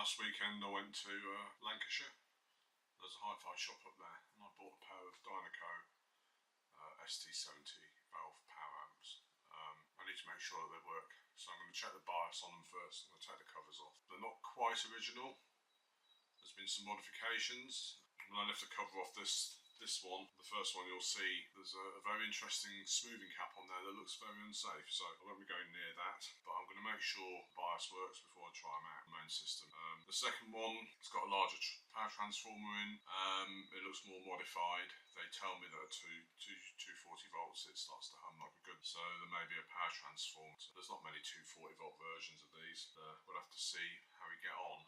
Last weekend I went to Lancashire. There's a hi-fi shop up there and I bought a pair of Dynaco ST70 valve power amps. I need to make sure that they work, so I'm going to check the bias on them first. I'm going to take the covers off. They're not quite original. There's been some modifications. When I lift the cover off this one, the first one, you'll see there's a very interesting smoothing cap on there that looks very unsafe, so I won't be going near that, but I'm going to make sure bias works before I try them out in the main system. The second one, it's got a larger power transformer in. It looks more modified. They tell me that at 240 volts it starts to hum like a good, so there may be a power transformer. So there's not many 240 volt versions of these. We'll have to see how we get on.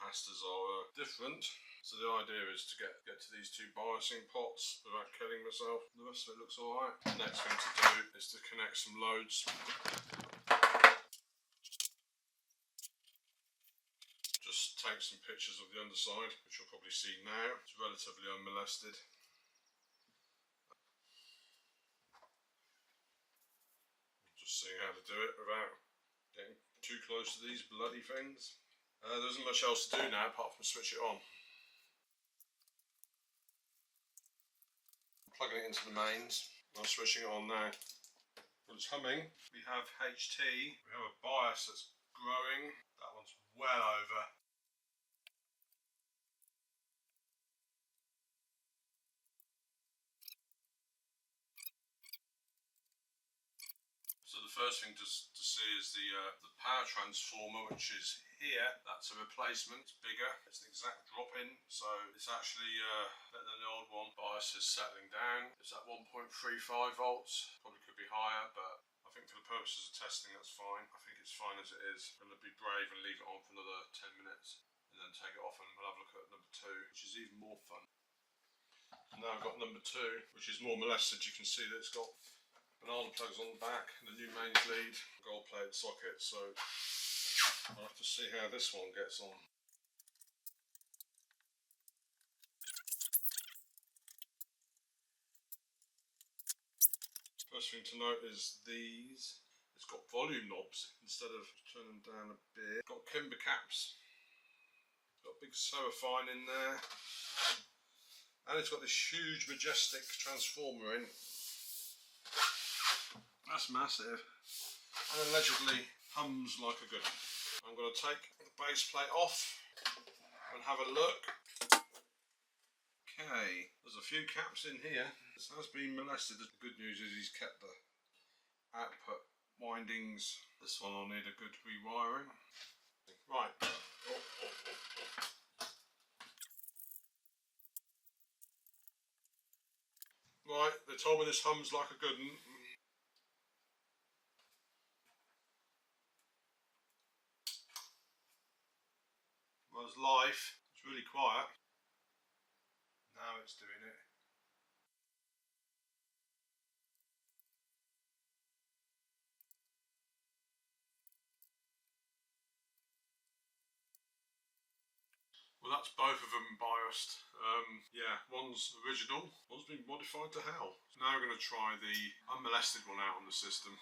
Capacitors are different, so the idea is to get to these two biasing pots without killing myself. The rest of it looks alright. The next thing to do is to connect some loads. Just take some pictures of the underside, which you'll probably see now. It's relatively unmolested. Just seeing how to do it without getting too close to these bloody things. There isn't much else to do now apart from switch it on. I'm plugging it into the mains. I'm switching it on now. Well, it's humming. We have HT. We have a bias that's growing. That one's well over. So the first thing to see is the power transformer, which is here. That's a replacement. It's bigger. It's an exact drop-in, so it's actually better than the old one. Bias is settling down. It's at 1.35 volts. Probably could be higher, but I think for the purposes of testing, that's fine. I think it's fine as it is. I'm going to be brave and leave it on for another 10 minutes, and then take it off, and we'll have a look at number 2, which is even more fun. And now I've got number 2, which is more molested. You can see that it's got banana plugs on the back, and the new mains lead, gold plated socket, so I'll have to see how this one gets on. First thing to note is these. It's got volume knobs instead of turning them down a bit. It's got kimber caps. It's got a big Serafine in there. And it's got this huge majestic transformer in. That's massive, and allegedly hums like a good one. I'm going to take the base plate off and have a look. Okay, there's a few caps in here. This has been molested. The good news is he's kept the output windings. This one will need a good rewiring. Right. Right, they told me this hums like a good one. Well, it's live, it's really quiet. Now it's doing it. Well, that's both of them biased. Yeah, one's original, one's been modified to hell. So now we're going to try the unmolested one out on the system.